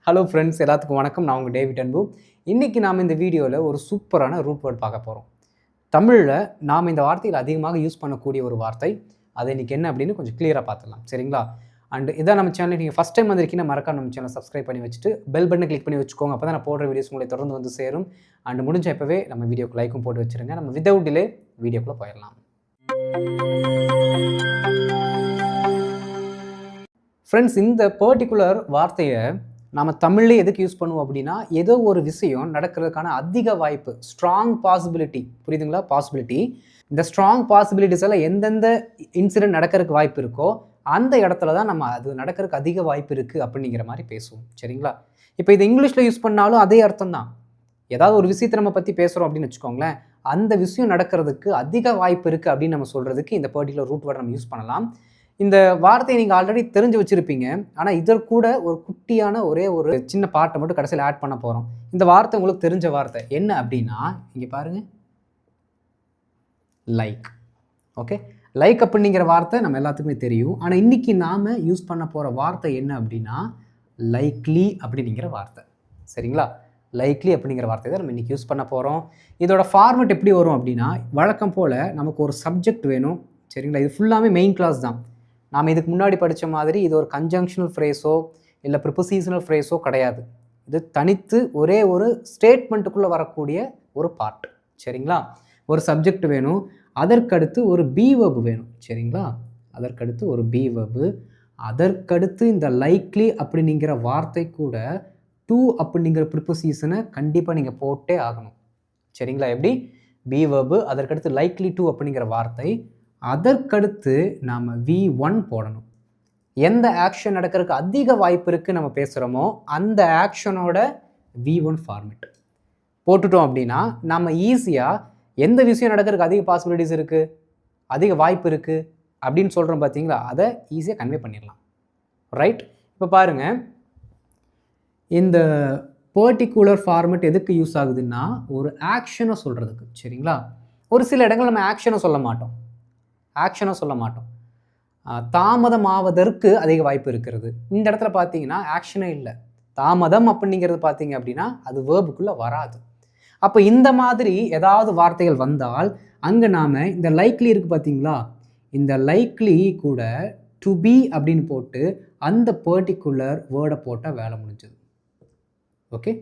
Hello friends, எல்லாத்துக்கும் வணக்கம். நான் உங்கள் டேவிட் அன்பு. இன்றைக்கி நாம் இந்த வீடியோவில் ஒரு சூப்பரான ரூட் வேர்ட் பார்க்க போகிறோம். தமிழில் நாம் இந்த வார்த்தையில் அதிகமாக யூஸ் பண்ணக்கூடிய ஒரு வார்த்தை. அது இன்றைக்கி என்ன அப்படின்னு கொஞ்சம் கிளியராக பார்த்துடலாம், சரிங்களா? அண்ட் இதான் நம்ம சேனல் நீங்கள் ஃபஸ்ட் டைம் வந்திருக்கீங்கன்னா மறக்காம நம்ம சேனல் சப்ஸ்கிரைப் பண்ணி வச்சுட்டு பெல் பட்டனை கிளிக் பண்ணி வச்சுக்கோங்க. அப்போ தான் நான் போடுற வீடியோஸ் உங்களை தொடர்ந்து வந்து சேரும். அண்ட் முடிஞ்ச இப்போவே நம்ம வீடியோக்கு லைக்கும் போட்டு வச்சுருங்க. நம்ம வித்தவுட் டிலே வீடியோக்குள்ளே போயிடலாம். ஃப்ரெண்ட்ஸ், இந்த பர்டிகுலர் வார்த்தையை நம்ம தமிழ்லேயே எதுக்கு யூஸ் பண்ணுவோம் அப்படின்னா, ஏதோ ஒரு விஷயம் நடக்கிறதுக்கான அதிக வாய்ப்பு, ஸ்ட்ராங் பாசிபிலிட்டி, புரியுதுங்களா? பாசிபிலிட்டி. இந்த ஸ்ட்ராங் பாசிபிலிட்டிஸ் எல்லாம் எந்தெந்த இன்சிடென்ட் நடக்கிறதுக்கு வாய்ப்பு இருக்கோ அந்த இடத்துல தான் நம்ம அது நடக்கிறதுக்கு அதிக வாய்ப்பு இருக்குது அப்படிங்கிற மாதிரி பேசுவோம், சரிங்களா? இப்போ இது இங்கிலீஷில் யூஸ் பண்ணாலும் அதே அர்த்தம் தான். ஏதாவது ஒரு விஷயத்தை நம்ம பற்றி பேசுகிறோம் அப்படின்னு வச்சுக்கோங்களேன், அந்த விஷயம் நடக்கிறதுக்கு அதிக வாய்ப்பு இருக்குது அப்படின்னு நம்ம சொல்கிறதுக்கு இந்த பர்டிகுலர் ரூட் வேர்ட் நம்ம யூஸ் பண்ணலாம். இந்த வார்த்தையை நீங்கள் ஆல்ரெடி தெரிஞ்சு வச்சுருப்பீங்க. ஆனால் இதற்கூட ஒரு குட்டியான ஒரே ஒரு சின்ன பாட்டை மட்டும் கடைசியில் ஆட் பண்ண போகிறோம். இந்த வார்த்தை உங்களுக்கு தெரிஞ்ச வார்த்தை என்ன அப்படின்னா, இங்கே பாருங்கள், லைக். ஓகே, லைக் அப்படிங்கிற வார்த்தை நம்ம எல்லாத்துக்குமே தெரியும். ஆனால் இன்றைக்கி நாம் யூஸ் பண்ண போகிற வார்த்தை என்ன அப்படின்னா, லைக்லி அப்படிங்கிற வார்த்தை, சரிங்களா? லைக்லி அப்படிங்கிற வார்த்தை தான் நம்ம இன்றைக்கி யூஸ் பண்ண போகிறோம். இதோட ஃபார்மெட் எப்படி வரும் அப்படின்னா, வழக்கம் போல் நமக்கு ஒரு சப்ஜெக்ட் வேணும், சரிங்களா? இது ஃபுல்லாமே மெயின் கிளாஸ் தான். நாம் இதுக்கு முன்னாடி படித்த மாதிரி இது ஒரு கன்ஜங்ஷனல் ஃப்ரேஸோ இல்லை ப்ரிப்போசிஷனல் ஃப்ரேஸோ கிடையாது. இது தனித்து ஒரே ஒரு ஸ்டேட்மெண்ட்டுக்குள்ளே வரக்கூடிய ஒரு பார்ட், சரிங்களா? ஒரு சப்ஜெக்ட் வேணும், அதற்கடுத்து ஒரு பி வெர்பு வேணும், சரிங்களா? அதற்கடுத்து ஒரு பி வெர்பு, அதற்கடுத்து இந்த லைக்லி அப்படிங்கிற வார்த்தை கூட டு அப்படிங்கிற ப்ரிப்போசிஷனை கண்டிப்பாக நீங்கள் போட்டே ஆகணும், சரிங்களா? எப்படி? பி வெர்பு, அதற்கடுத்து லைக்லி டு அப்படிங்கிற வார்த்தை, அதற்கடுத்து நாம் V1 போடணும். எந்த ஆக்ஷன் நடக்கிறதுக்கு அதிக வாய்ப்பு இருக்குன்னு நம்ம பேசுகிறோமோ அந்த ஆக்ஷனோட V1 ஃபார்மெட் போட்டுட்டோம் அப்படின்னா நம்ம ஈஸியாக எந்த விஷயம் நடக்கிறதுக்கு அதிக பாசிபிலிட்டிஸ் இருக்குது, அதிக வாய்ப்பு இருக்குது அப்படின்னு சொல்கிறோம் பார்த்தீங்களா, அதை ஈஸியாக கன்வே பண்ணிடலாம், ரைட்? இப்போ பாருங்கள், இந்த பர்டிகுலர் ஃபார்மெட் எதுக்கு யூஸ் ஆகுதுன்னா, ஒரு ஆக்ஷனை சொல்கிறதுக்கு, சரிங்களா? ஒரு சில இடங்கள் நம்ம ஆக்ஷனை சொல்ல மாட்டோம், தாமதமாவதற்கு அதிக வாய்ப்பு இருக்கிறது. இந்த இடத்துல பார்த்தீங்கன்னா ஆக்ஷனே இல்லை, தாமதம் அப்படிங்கிறது பார்த்தீங்க அப்படின்னா அது வேர்புக்குள்ளே வராது. அப்போ இந்த மாதிரி ஏதாவது வார்த்தைகள் வந்தால் அங்கே நாம் இந்த லைக்லி இருக்குது பார்த்தீங்களா, இந்த லைக்லி கூட டு பி அப்படின்னு போட்டு அந்த பர்டிகுலர் வேர்டை போட்டால் வேலை முடிஞ்சது. ஓகே,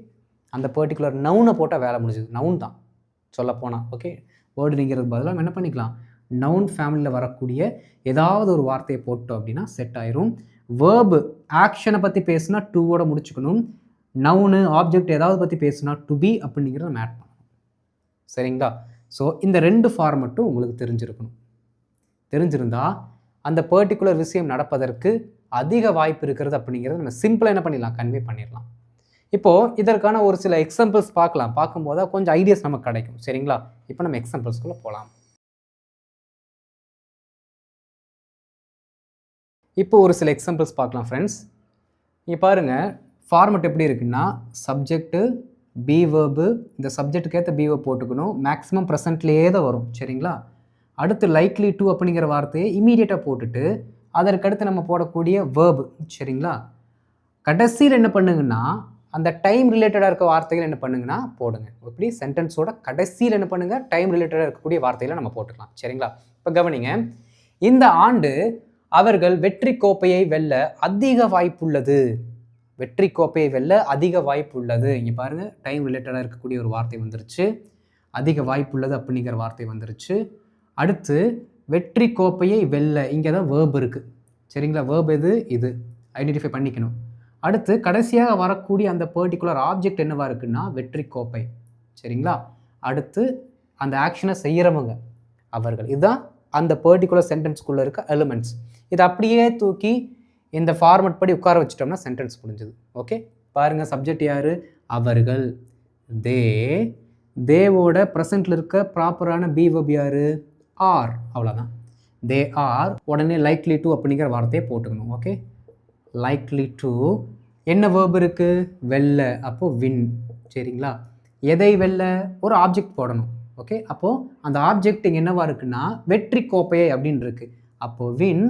அந்த பர்டிகுலர் நவுனை போட்டால் வேலை முடிஞ்சது. நவுன் தான் சொல்லப்போனால். ஓகே, வேர்டுங்கிறது பதிலாக நம்ம என்ன பண்ணிக்கலாம், நவுன் ஃபேமிலியில் வரக்கூடிய ஏதாவது ஒரு வார்த்தையை போட்டோம் அப்படின்னா செட் ஆயிரும். வேர்பு ஆக்ஷனை பற்றி பேசுனா டூவோட முடிச்சுக்கணும். நவுனு ஆப்ஜெக்ட் ஏதாவது பற்றி பேசுனா டு பி அப்படிங்கிறத நம்ம ஆட் பண்ணணும், சரிங்களா? ஸோ இந்த ரெண்டு ஃபார்மெட்டும் உங்களுக்கு தெரிஞ்சிருந்தா அந்த பர்டிகுலர் விஷயம் நடப்பதற்கு அதிக வாய்ப்பு இருக்கிறது அப்படிங்கிறத நம்ம சிம்பிளாக என்ன பண்ணிடலாம், கன்வே பண்ணிடலாம். இப்போது இதற்கான ஒரு சில எக்ஸாம்பிள்ஸ் பார்க்கும்போது கொஞ்சம் ஐடியாஸ் நமக்கு கிடைக்கும், சரிங்களா? இப்போ நம்ம எக்ஸாம்பிள்ஸ்குள்ளே போகலாம். இப்போ ஒரு சில எக்ஸாம்பிள்ஸ் பார்க்கலாம் ஃப்ரெண்ட்ஸ். இங்கே பாருங்கள், ஃபார்மெட் எப்படி இருக்குன்னா, சப்ஜெக்ட்டு பி வேர்பு, இந்த சப்ஜெக்ட்டுக்கு ஏற்ற பி வேர்ப் போட்டுக்கணும், மேக்ஸிமம் ப்ரெசன்ட்லேயே தான் வரும், சரிங்களா? அடுத்து லைக்லி டு அப்படிங்கிற வார்த்தையை இமீடியட்டாக போட்டுட்டு அதற்கடுத்து நம்ம போடக்கூடிய வேர்பு, சரிங்களா? கடைசியில் என்ன பண்ணுங்கன்னா, அந்த டைம் ரிலேட்டடாக இருக்க வார்த்தைகள் என்ன பண்ணுங்கன்னா போடுங்க. எப்படி சென்டென்ஸோட கடைசியில் என்ன பண்ணுங்கள், டைம் ரிலேட்டடாக இருக்கக்கூடிய வார்த்தைகளை நம்ம போட்டுக்கலாம், சரிங்களா? இப்போ கவனிங்க, இந்த ஆண்டு அவர்கள் வெற்றி கோப்பையை வெல்ல அதிக வாய்ப்புள்ளது. வெற்றி கோப்பையை வெல்ல அதிக வாய்ப்புள்ளது. இங்கே பாருங்கள், டைம் ரிலேட்டடாக இருக்கக்கூடிய ஒரு வார்த்தை வந்துருச்சு, அதிக வாய்ப்புள்ளது அப்படிங்கிற வார்த்தை வந்துருச்சு. அடுத்து வெற்றி கோப்பையை வெல்ல, இங்கே தான் வேர்ப் இருக்குது, சரிங்களா? வேர்ப் இது ஐடென்டிஃபை பண்ணிக்கணும். அடுத்து கடைசியாக வரக்கூடிய அந்த பர்டிகுலர் ஆப்ஜெக்ட் என்னவா இருக்குன்னா வெற்றி கோப்பை, சரிங்களா? அடுத்து அந்த ஆக்ஷனை செய்கிறவங்க அவர்கள், இதுதான் அந்த பர்டிகுலர் சென்டென்ஸ்குள்ளே இருக்க எலிமெண்ட்ஸ். இதை அப்படியே தூக்கி இந்த ஃபார்மெட் படி உட்கார வச்சிட்டோம்னா சென்டென்ஸ் முடிஞ்சது. ஓகே, பாருங்கள், சப்ஜெக்ட் யார், அவர்கள், தேவோட ப்ரெசென்ட்டில் இருக்க ப்ராப்பரான பி வெர்ப் யார், ஆர், அவ்வளோதான். தே ஆர், உடனே லைக்லி டு அப்படிங்கிற வார்த்தையை போட்டுக்கணும். ஓகே, லைக்லி டு என்ன வேர்ப் இருக்குது, வெல்ல, அப்போது வின், சரிங்களா? எதை வெல்ல, ஒரு ஆப்ஜெக்ட் போடணும். ஓகே, அப்போது அந்த ஆப்ஜெக்ட் இங்கே என்னவா இருக்குன்னா வெற்றி கோப்பையை அப்படின்னு இருக்குது. அப்போது வின்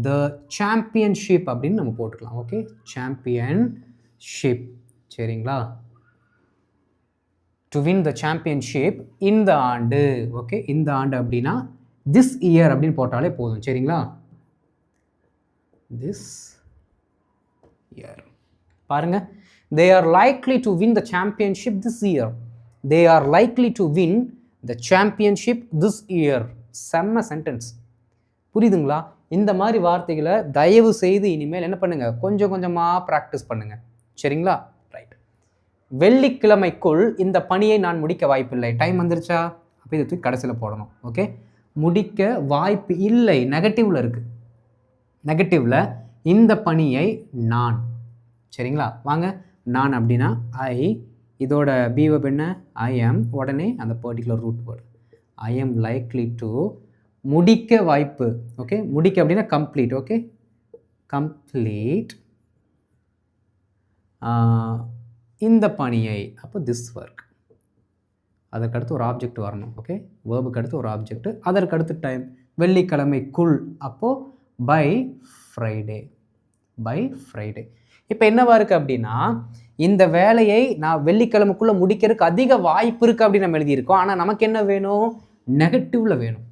த சாம்பியன்ஷிப் அப்படின்னு நம்ம போட்டுக்கலாம். Okay, championship. ஷிப். சரிங்களா? டு வின் த சாம்பியன்ஷிப் இந்த ஆண்டு. ஓகே, இந்த ஆண்டு அப்படின்னா திஸ் இயர் அப்படின்னு போட்டாலே போதும். சரிங்களா? This year. பாருங்க, they are likely to win the championship this year. They are likely to win the championship this year. செம்ம சென்டென்ஸ். புரியுதுங்களா? இந்த மாதிரி வார்த்தைகளை தயவு செய்து இனிமேல் என்ன பண்ணுங்க, கொஞ்சம் கொஞ்சமாக ப்ராக்டிஸ் பண்ணுங்க. சரிங்களா? ரைட். வெள்ளிக்கிழமைக்குள் இந்த பணியை நான் முடிக்க வாய்ப்பில்லை. டைம் வந்துருச்சா? அப்போ இதை தூக்கி கடைசியில் போடணும். ஓகே, முடிக்க வாய்ப்பு இல்லை நெகட்டிவ்ல இருக்கு. நெகட்டிவ்ல இந்த பணியை நான். சரிங்களா? வாங்க, நான் அப்படின்னா ஐ, இதோட பி வெர்ப் என்ன? ஐ ஆம், உடனே அந்த பர்டிகுலர் ரூட் வேர்டு ஐ ஆம் லைக்லி டு, முடிக்க வாய்ப்பு. ஓகே, முடிக்க அப்படின்னா கம்ப்ளீட். ஓகே, கம்ப்ளீட் இந்த பணியை. அப்போ திஸ் ஒர்க். அதற்கடுத்து ஒரு ஆப்ஜெக்ட் வரணும். ஓகே, வேர்புக்கு அடுத்து ஒரு ஆப்ஜெக்ட், அதற்கடுத்து டைம். வெள்ளிக்கிழமைக்குள், அப்போது பை ஃப்ரைடே. By Friday. இப்போ என்னவா இருக்குது அப்படின்னா, இந்த வேலையை நான் வெள்ளிக்கிழமைக்குள்ளே முடிக்கிறதுக்கு அதிக வாய்ப்பு இருக்குது அப்படின்னு நம்ம எழுதியிருக்கோம். ஆனால் நமக்கு என்ன வேணும்? நெகட்டிவில் வேணும்.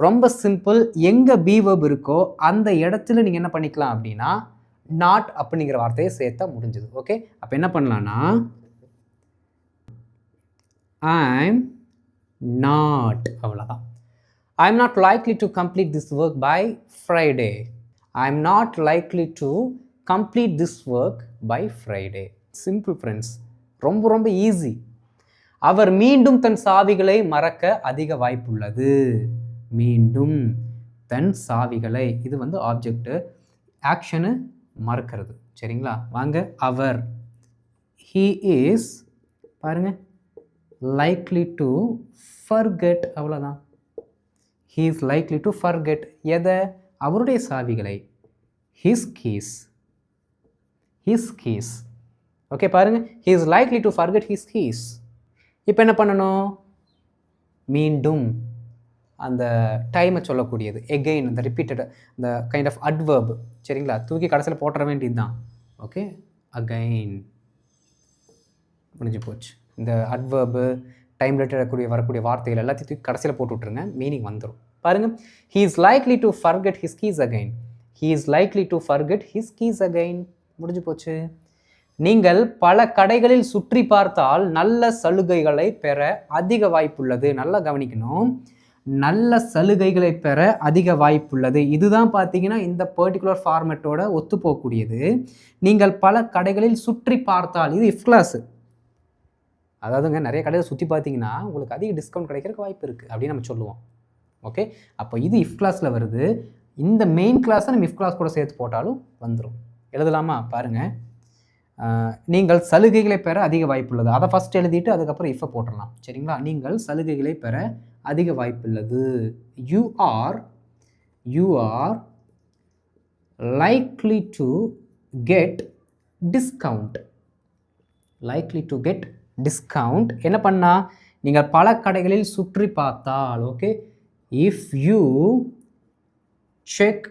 ரொம்ப சிம்பிள். எங்கே பி வெர்ப் இருக்கோ அந்த இடத்துல நீங்கள் என்ன பண்ணிக்கலாம் அப்படின்னா நாட் அப்படிங்கிற வார்த்தையை சேர்த்தா முடிஞ்சது. ஓகே, அப்போ என்ன பண்ணலான்னா ஐம் நாட், அவ்வளோதான். I'm not likely to complete this work by Friday. I'm not likely to complete this work by Friday. Simple friends, ரொம்ப ரொம்ப ஈஸி. அவர் மீண்டும் தன் சாவிகளை மறக்க அதிக வாய்ப்புள்ளது. மீண்டும் தன் சாவிகளை, இது வந்து ஆப்ஜெக்ட், ஆக்ஷனு மறக்கிறது. சரிங்களா? வாங்க, அவர், he is, பாருங்க, likely to forget, அவ்வளோதான். he is likely to forget எதை? அவருடைய சாவிகளை. his keys. his keys. Okay, பாருங்க, he is likely to forget his keys. இப்போ என்ன பண்ணணும்? மீண்டும் அந்த டைமை சொல்லக்கூடியது, எகெயின், இந்த ரிப்பீட்டட், இந்த கைண்ட் ஆஃப் அட்வர்ப். சரிங்களா? தூக்கி கடைசியில் போட்டுற வேண்டியது தான். ஓகே, அகைன், முடிஞ்சு போச்சு. இந்த அட்வர்பு, டைம் ரிலேட்டட் வரக்கூடிய வார்த்தைகள் எல்லாத்தையும் தூக்கி கடைசியில் போட்டு விட்ருங்க, மீனிங் வந்துடும். பாருங்கள், he is likely to forget his keys again. he is likely to forget his keys again. முடிஞ்சு போச்சு. நீங்கள் பல கடைகளில் சுற்றி பார்த்தால் நல்ல சலுகைகளை பெற அதிக வாய்ப்புள்ளது. நல்லா கவனிக்கணும், நல்ல சலுகைகளை பெற அதிக வாய்ப்புள்ளது. இதுதான் பார்த்தீங்கன்னா இந்த பர்டிகுலர் ஃபார்மேட்டோட ஒத்து போகக்கூடியது. நீங்கள் பல கடைகளில் சுற்றி பார்த்தால், இது இஃப் கிளாஸ். அதாவதுங்க, நிறைய கடையில் சுற்றி பார்த்தீங்கன்னா உங்களுக்கு அதிக டிஸ்கவுண்ட் கிடைக்கிறதுக்கு வாய்ப்பு இருக்குது அப்படின்னு நம்ம சொல்லுவோம். ஓகே, அப்போ இது இஃப் கிளாஸில் வருது. இந்த மெயின் கிளாஸை நம்ம இஃப் கிளாஸ் கூட சேர்த்து போட்டாலும் வந்துடும். எழுதலாமா? பாருங்கள், நீங்கள் சலுகைகளை பெற அதிக வாய்ப்புள்ளது. அதை ஃபஸ்ட் எழுதிட்டு அதுக்கப்புறம் இஃபை போட்டுடலாம். சரிங்களா? நீங்கள் சலுகைகளை பெற அதிக வாய்ப்புள்ளது. You are likely to get discount. Likely to get discount என்ன பண்ணா? நீங்கள் பல கடைகளில் சுற்றி பார்த்தால். ஓகே, இஃப் யூ செக்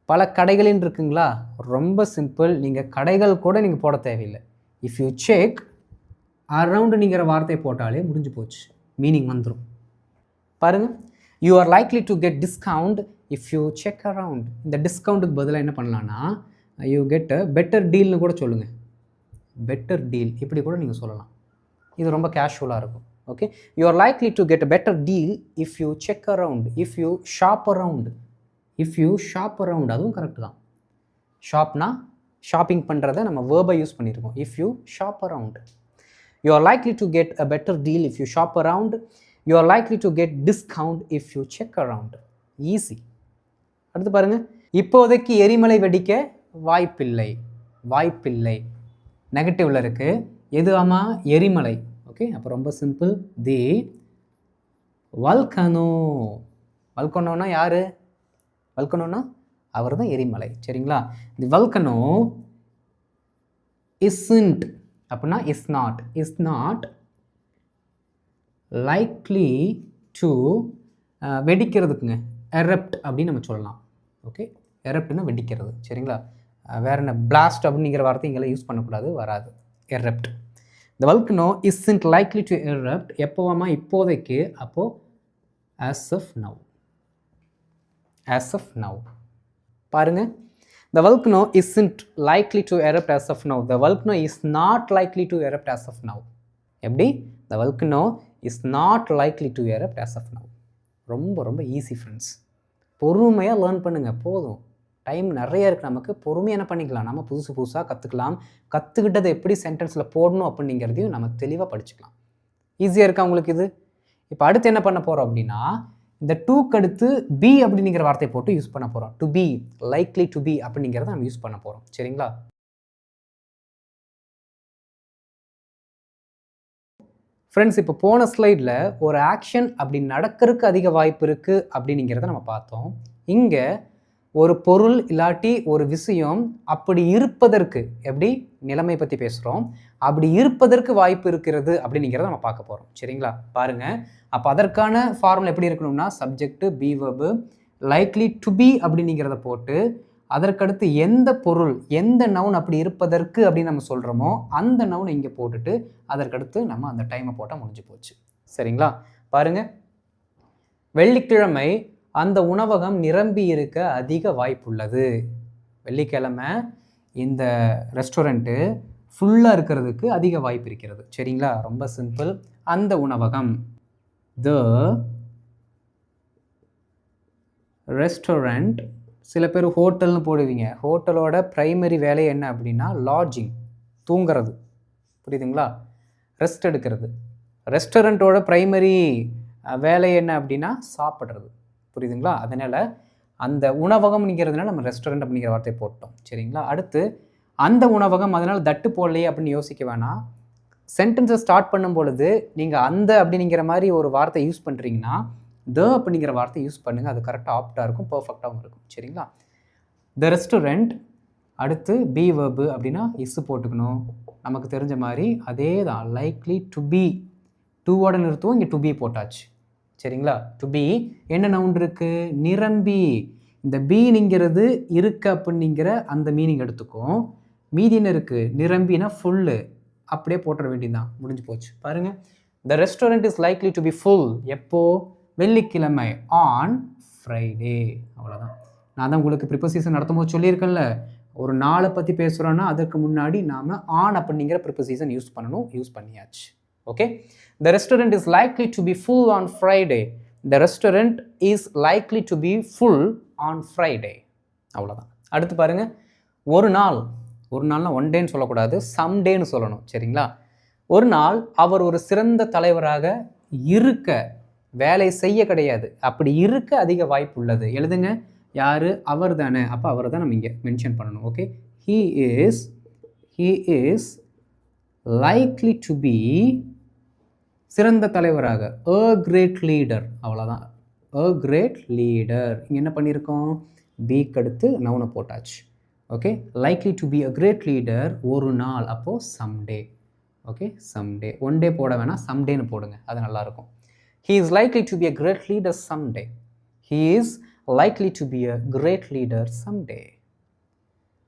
பல கடைகளில் இருக்குங்களா? ரொம்ப சிம்பிள். நீங்கள் கடைகள் கூட நீங்கள் போட தேவையில்லை. இஃப் யூ செக் அரவுண்டுங்கிற வார்த்தை போட்டாலே முடிஞ்சு போச்சு, மீனிங் வந்துடும். பாருங்கள், you are likely to get discount if you check around. இந்த டிஸ்கவுண்ட்டுக்கு பதிலாக என்ன பண்ணலான்னா யூ கெட் பெட்டர் டீல்னு கூட சொல்லுங்கள். பெட்டர் டீல் இப்படி கூட நீங்கள் சொல்லலாம். இது ரொம்ப கேஷுவலாக இருக்கும். Okay, you are likely to get better deal if you check around, if you shop around. If you shop around, அதுவும் கரெக்டு தான். ஷாப்னா ஷாப்பிங் பண்ணுறதை நம்ம வேர்பை யூஸ் பண்ணியிருக்கோம். If you shop around, you are likely to get a better deal if you shop around, you are likely to get discount if you check around. Easy. அடுத்து பாருங்கள், இப்போதைக்கு எரிமலை வெடிக்க வாய்ப்பில்லை. வாய்ப்பில்லை நெகட்டிவில் இருக்குது. எது? ஆமாம், எரிமலை. ஓகே, அப்போ ரொம்ப சிம்பிள். தி வல்கனோ. வல்கனோனா யார்? வல்கனோனா அவர் தான் எரிமலை. சரிங்களா? தி வல்கனோ isn't அப்படின்னா இஸ் நாட் லைக்லி டு வெடிக்கிறதுக்குங்க, எரப்ட் அப்படின்னு நம்ம சொல்லலாம். ஓகே, எரப்ட்னா வெடிக்கிறது. சரிங்களா? வேறு என்ன பிளாஸ்ட் அப்படிங்கிற வார்த்தை இங்கெல்லாம் யூஸ் பண்ணக்கூடாது, வராது. Erupt. The volcano isn't likely to erupt. எப்போவாமா? இப்போதைக்கு. அப்போது as of now. as of now. பாருங்க, the volcano isn't likely to erupt as of now. The volcano is not likely to erupt as of now. எப்படி? The volcano is not likely to erupt as of now. ரொம்ப ரொம்ப easy friends. பொறுமையாக learn பண்ணுங்கள், போதும். Time நிறைய இருக்குது நமக்கு. பொறுமையாக என்ன பண்ணிக்கலாம், நம்ம புதுசாக கற்றுக்கலாம். கற்றுக்கிட்டதை எப்படி சென்டென்ஸில் போடணும் அப்படிங்கிறதையும் நம்ம தெளிவாக படிச்சுக்கலாம். ஈஸியாக இருக்கா உங்களுக்கு இது? இப்போ அடுத்து என்ன பண்ண போகிறோம் அப்படின்னா, இந்த டூக்கு அடுத்து பி அப்படிங்கிற வார்த்தையை போட்டு யூஸ் பண்ண போகிறோம். To be, likely to be அப்படிங்கிறத நம்ம யூஸ் பண்ண போகிறோம். சரிங்களா? ஃப்ரெண்ட்ஸ், இப்போ போன ஸ்லைடில் ஒரு ஆக்ஷன் அப்படி நடக்கிறதுக்கு அதிக வாய்ப்பு இருக்குது அப்படிங்கிறத நம்ம பார்த்தோம். இங்கே ஒரு பொருள் இல்லாட்டி ஒரு விஷயம் அப்படி இருப்பதற்கு, எப்படி நிலைமை பற்றி பேசுகிறோம், அப்படி இருப்பதற்கு வாய்ப்பு இருக்கிறது அப்படிங்கிறத நம்ம பார்க்க போகிறோம். சரிங்களா? பாருங்கள், அப்போ அதற்கான ஃபார்முலா எப்படி இருக்கணும்னா, subject be verb likely to be அப்படிங்கிறத போட்டு அதற்கடுத்து எந்த பொருள் எந்த நவுன் அப்படி இருப்பதற்கு அப்படின்னு நம்ம சொல்கிறோமோ அந்த நவுனை இங்கே போட்டுட்டு அதற்கடுத்து நம்ம அந்த டைமை போட்டால் முடிஞ்சு போச்சு. சரிங்களா? பாருங்கள், வெள்ளிக்கிழமை அந்த உணவகம் நிரம்பி இருக்க அதிக வாய்ப்புள்ளது. வெள்ளிக்கிழமை இந்த ரெஸ்டாரண்ட்டு ஃபுல்லாக இருக்கிறதுக்கு அதிக வாய்ப்பு இருக்கிறது. சரிங்களா? ரொம்ப சிம்பிள். அந்த உணவகம், த ரெஸ்டாரண்ட். சில பேர் ஹோட்டல்னு போடுவீங்க. ஹோட்டலோட ப்ரைமரி வேலை என்ன அப்படின்னா லாட்ஜிங், தூங்கிறது. புரியுதுங்களா? ரெஸ்ட் எடுக்கிறது. ரெஸ்டாரண்ட்டோட ப்ரைமரி வேலை என்ன அப்படின்னா சாப்பிட்றது. புரியுதுங்களா? அதனால் அந்த உணவகம்ங்கிறதுனால நம்ம ரெஸ்டாரண்ட் அப்படிங்கிற வார்த்தையை போட்டோம். சரிங்களா? அடுத்து அந்த உணவகம், அதனால் தட்டு போடலையே அப்படின்னு யோசிக்க வேணாம். சென்டென்ஸை ஸ்டார்ட் பண்ணும் பொழுது நீங்கள் அந்த அப்படிங்கிற மாதிரி ஒரு வார்த்தை யூஸ் பண்ணுறீங்கன்னா த அப்படிங்கிற வார்த்தை யூஸ் பண்ணுங்கள். அது கரெக்டாக ஆப்டாக இருக்கும், பர்ஃபெக்டாகவும் இருக்கும். சரிங்களா? த ரெஸ்டாரண்ட், அடுத்து பி வெர்பு அப்படின்னா இஸ் போட்டுக்கணும். நமக்கு தெரிஞ்ச மாதிரி அதே தான், லைக்லி டு பி, டூவோட நிறுத்துவோம், இங்கே டு பி போட்டாச்சு. சரிங்களா? டு பி என்ன நவுன் இருக்குது, நிரம்பி. இந்த பீனிங்கிறது இருக்கு அப்படிங்கிற அந்த மீனிங் எடுத்துக்கும். மீதின்னு இருக்குது, நிரம்பினா ஃபுல்லு, அப்படியே போட்டுற வேண்டியதுதான், முடிஞ்சு போச்சு. பாருங்கள், the restaurant is likely to B full. எப்போ? வெள்ளிக்கிழமை, ஆன் ஃப்ரைடே. அவ்வளோதான். நான் தான் உங்களுக்கு ப்ரிப்போசிஷன் நடத்தும் போது சொல்லியிருக்கேன்ல, ஒரு நாளை பற்றி பேசுகிறோன்னா அதற்கு முன்னாடி நாம் ஆன் அப்படிங்கிற ப்ரிப்போசிஷன் யூஸ் பண்ணணும். யூஸ் பண்ணியாச்சு. Okay. The restaurant is likely to B full on Friday. The restaurant is likely to B full on Friday. அவ்வளோதான். அடுத்து பாருங்கள், ஒரு நாள், ஒரு நாள்னா ஒன் டேன்னு சொல்லக்கூடாது, சம் டேன்னு சொல்லணும். சரிங்களா? ஒரு நாள் அவர் ஒரு சிறந்த தலைவராக இருக்க, வேலை செய்ய கிடையாது, அப்படி இருக்க அதிக வாய்ப்பு உள்ளது. எழுதுங்க, யார்? அவர் தானே. அப்போ அவர் தான் நம்ம இங்கே மென்ஷன் பண்ணணும். Okay. he is likely to be, சிறந்த தலைவராக, a great leader. அவ்வளோதான், a great leader. இங்கே என்ன பண்ணியிருக்கோம், பீக்கு அடுத்து நவுனை போட்டாச்சு. Okay. Likely to be a great leader, ஒரு நாள், அப்போது someday. Okay, someday. One day போட வேணாம், someday-னு போடுங்க, அது நல்லாயிருக்கும். He is likely to be a great leader someday. He is likely to be a great leader someday.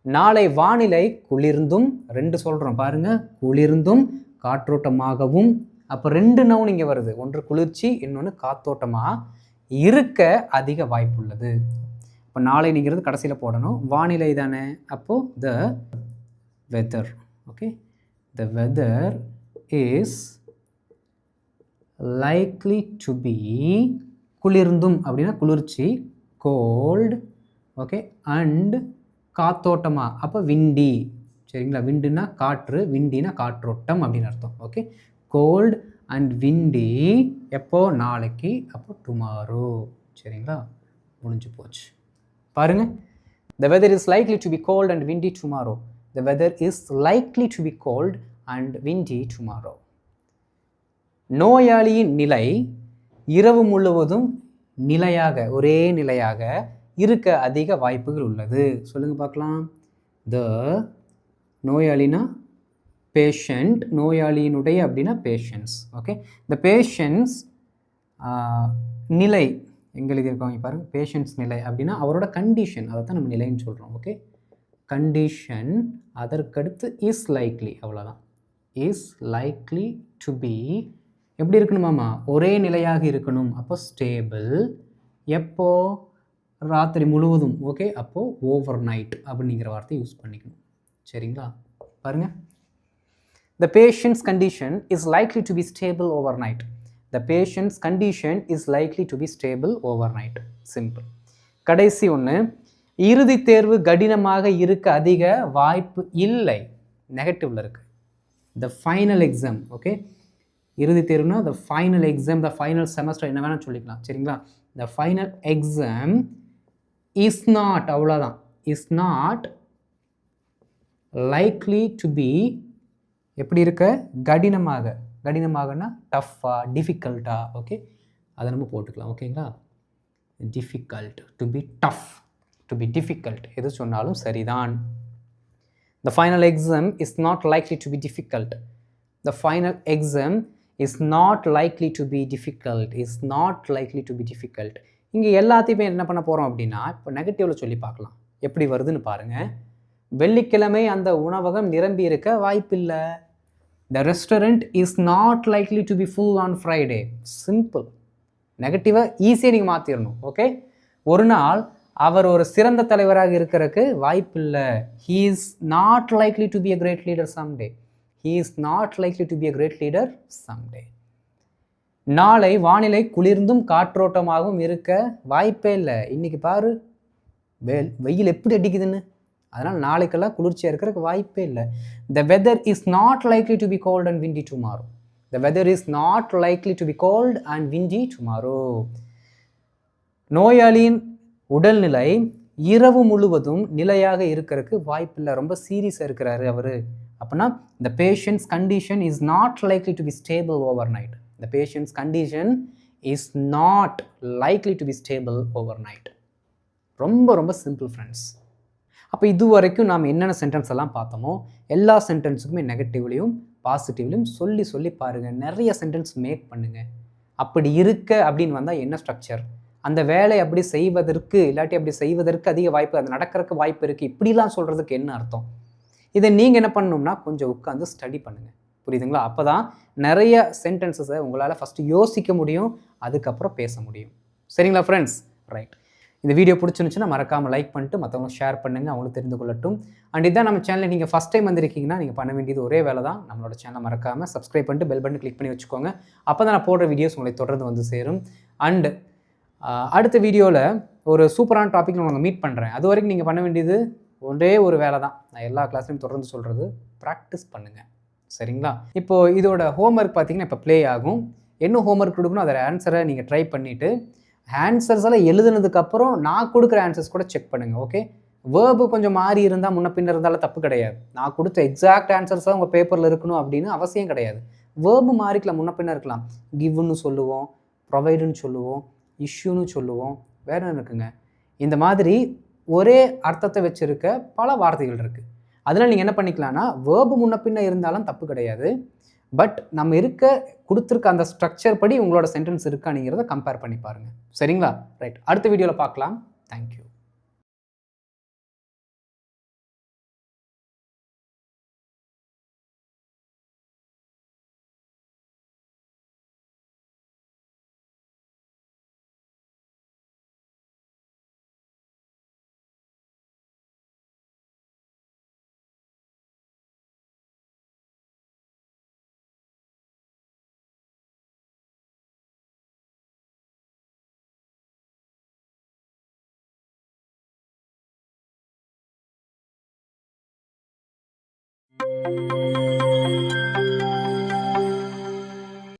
நாளை வானிலை குளிர்ந்தும், ரெண்டு சொல்கிறோம் பாருங்க, குளிர்ந்தும் காற்றோட்டமாகவும். அப்போ ரெண்டு நவுன் இங்கே வருது, ஒன்று குளிர்ச்சி, இன்னொன்று காத்தோட்டமாக இருக்க அதிக வாய்ப்பு உள்ளது. இப்போ நாளை நீங்கிறது கடைசியில் போடணும், வானிலை தானே. அப்போது the weather. Okay, the weather is likely to be, குளிர்ந்தும் அப்படின்னா குளிர்ச்சி, கோல்டு. ஓகே. அண்ட் காத்தோட்டமாக, அப்போ விண்டி. சரிங்களா? விண்டுனா காற்று, விண்டினா காற்றோட்டம் அப்படின்னு அர்த்தம். ஓகே. Cold and windy. எப்போ? நாளைக்கு. அப்போ டுமாரோ. சரிங்களா? முடிஞ்சு போச்சு. பாருங்கள், the weather is likely to be cold and windy tomorrow. The weather is likely to be cold and windy tomorrow. நோயாளியின் நிலை இரவு முழுவதும் நிலையாக, ஒரே நிலையாக இருக்க அதிக வாய்ப்புகள் உள்ளது. சொல்லுங்கள் பார்க்கலாம். த நோயாளினா பேஷண்ட், நோயாளியினுடைய அப்படின்னா பேஷன்ஸ். ஓகே. இந்த பேஷன்ஸ் நிலை எங்களுக்கு இருக்கவங்க பாருங்கள், பேஷன்ஸ் நிலை அப்படின்னா அவரோட கண்டிஷன், அதை தான் நம்ம நிலைன்னு சொல்கிறோம். ஓகே. கண்டிஷன் அதற்கடுத்து இஸ் லைக்லி, அவ்வளோதான். இஸ் லைக்லி டு பி எப்படி இருக்கணுமாமா? ஒரே நிலையாக இருக்கணும். அப்போ ஸ்டேபிள். எப்போ? ராத்திரி முழுவதும். ஓகே, அப்போது ஓவர் நைட் அப்படிங்கிற வார்த்தை யூஸ் பண்ணிக்கணும். சரிங்களா? பாருங்கள். The patient's condition is likely to be stable overnight. The patient's condition is likely to be stable overnight. Simple. கடைசி ஒன்று, இறுதி தேர்வு கடினமாக இருக்க அதிக வாய்ப்பு இல்லை. நெகட்டிவ்ல இருக்கு. The final exam. ஓகே, இறுதி தேர்வுனா the final exam, the final semester என்ன வேணால் சொல்லிக்கலாம். சரிங்களா? The final exam is not, அவ்வளோதான், is not likely to be எப்படி இருக்க? கடினமாக. கடினமாகனா டஃப்பா, டிஃபிகல்ட்டா. ஓகே, அதை நம்ம போட்டுக்கலாம். ஓகேங்களா? Difficult, to be tough, to be difficult, எது சொன்னாலும் சரிதான். The final exam is not likely to be difficult. The final exam is not likely to be difficult. Is not likely to be difficult. இங்கே எல்லாத்தையுமே என்ன பண்ண போகிறோம் அப்படின்னா, இப்போ நெகட்டிவில் சொல்லி பார்க்கலாம். எப்படி வருதுன்னு பாருங்கள். வெள்ளிக்கிழமை அந்த உணவகம் நிரம்பி இருக்க வாய்ப்பில்லை. The restaurant is not likely to be full on Friday. Simple. நெகட்டிவை ஈஸியாக நீங்கள் மாற்றிடணும். ஓகே, ஒரு நாள் அவர் ஒரு சிறந்த தலைவராக இருக்கிறதுக்கு வாய்ப்பில்லை. He is not likely to be a great leader someday. He is not likely to be a great leader someday. நாளை வானிலை குளிர்ந்தும் காற்றோட்டமாகவும் இருக்க வாய்ப்பே இல்லை. இன்னைக்கு பாரு வெயில் எப்படி அடிக்குதுன்னு. அதனால் நாளைக்கெல்லாம் குளிர்ச்சியாக இருக்கிறதுக்கு வாய்ப்பே இல்லை. The weather is not likely to be cold and windy tomorrow. The weather is not likely to be cold and windy tomorrow. நோயாளியின் உடல்நிலை இரவு முழுவதும் நிலையாக இருக்கிறதுக்கு வாய்ப்பில்லை. ரொம்ப சீரியஸாக இருக்கிறாரு அவர். அப்படின்னா the patient's condition is not likely to be stable overnight. The patient's condition is not likely to be stable overnight. ரொம்ப ரொம்ப சிம்பிள் ஃப்ரெண்ட்ஸ். அப்போ இது வரைக்கும் நாம் என்னென்ன சென்டென்ஸ் எல்லாம் பார்த்தோமோ எல்லா சென்டென்ஸுக்குமே நெகட்டிவ்லையும் பாசிட்டிவ்லையும் சொல்லி சொல்லி பாருங்கள். நிறைய சென்டென்ஸ் மேக் பண்ணுங்கள். அப்படி இருக்க அப்படின்னு வந்தால் என்ன ஸ்ட்ரக்சர், அந்த வேலை அப்படி செய்வதற்கு இல்லாட்டி அப்படி செய்வதற்கு அதிக வாய்ப்பு, அது நடக்கிறதுக்கு வாய்ப்பு இருக்குது, இப்படிலாம் சொல்கிறதுக்கு என்ன அர்த்தம், இதை நீங்கள் என்ன பண்ணணும்னா கொஞ்சம் உட்காந்து ஸ்டடி பண்ணுங்கள். புரியுதுங்களா? அப்போ தான் நிறைய சென்டென்சஸை உங்களால் ஃபஸ்ட்டு யோசிக்க முடியும், அதுக்கப்புறம் பேச முடியும். சரிங்களா ஃப்ரெண்ட்ஸ்? ரைட். இந்த வீடியோ பிடிச்சிருந்துச்சுன்னா மறக்காமல் லைக் பண்ணிட்டு மற்றவங்க ஷேர் பண்ணுங்கள், அவங்களுக்கு தெரிந்து கொள்ளட்டும். அண்ட் இதான் நம்ம சேனலில் நீங்கள் ஃபஸ்ட் டைம் வந்திருக்கீங்கன்னா நீங்கள் பண்ண வேண்டியது ஒரே வேலை தான். நம்மளோட சேனலை மறக்காமல் சப்ஸ்கிரைப் பண்ணிட்டு பெல் பட்டன் கிளிக் பண்ணி வச்சுக்கோங்க. அப்போ தான் நான் போடுற வீடியோஸ் உங்களை தொடர்ந்து வந்து சேரும். அண்டு அடுத்த வீடியோவில் ஒரு சூப்பரான டாபிக் நான் உங்களை மீட் பண்ணுறேன். அது வரைக்கும் நீங்கள் பண்ண வேண்டியது ஒரே ஒரு வேலை தான். நான் எல்லா கிளாஸ்லையும் தொடர்ந்து சொல்கிறது, ப்ராக்டிஸ் பண்ணுங்கள். சரிங்களா? இப்போது இதோட ஹோம்ஒர்க் பார்த்தீங்கன்னா இப்போ ப்ளே ஆகும். என்ன ஹோம்ஒர்க் கொடுக்கணும் அதோட ஆன்சரை நீங்கள் ட்ரை பண்ணிவிட்டு ஆன்சர்ஸ் எல்லாம் எழுதுனதுக்கப்புறம் நான் கொடுக்குற ஆன்சர்ஸ் கூட செக் பண்ணுங்கள். ஓகே, வேர்பு கொஞ்சம் மாறி இருந்தால் முன்ன பின்ன இருந்தாலும் தப்பு கிடையாது. நான் கொடுத்த எக்ஸாக்ட் ஆன்சர்ஸாக உங்கள் பேப்பரில் இருக்கணும் அப்படின்னு அவசியம் கிடையாது. வேர்பு மாறிக்கலாம், முன்ன பின்ன இருக்கலாம். கிவ்னு சொல்லுவோம், ப்ரொவைடுன்னு சொல்லுவோம், இஷ்யூன்னு சொல்லுவோம், வேறு என்ன இருக்குங்க. இந்த மாதிரி ஒரே அர்த்தத்தை வச்சுருக்க பல வார்த்தைகள் இருக்குது. அதனால் நீங்கள் என்ன பண்ணிக்கலாம்னா வேர்பு முன்ன பின்ன இருந்தாலும் தப்பு கிடையாது. பட் நம்ம கொடுத்துருக்க அந்த ஸ்ட்ரக்சர் படி உங்களோட சென்டென்ஸ் இருக்கானுங்கிறத கம்பேர் பண்ணி பாருங்கள். சரிங்களா? ரைட், அடுத்த வீடியோவில் பார்க்கலாம். தேங்க்யூ.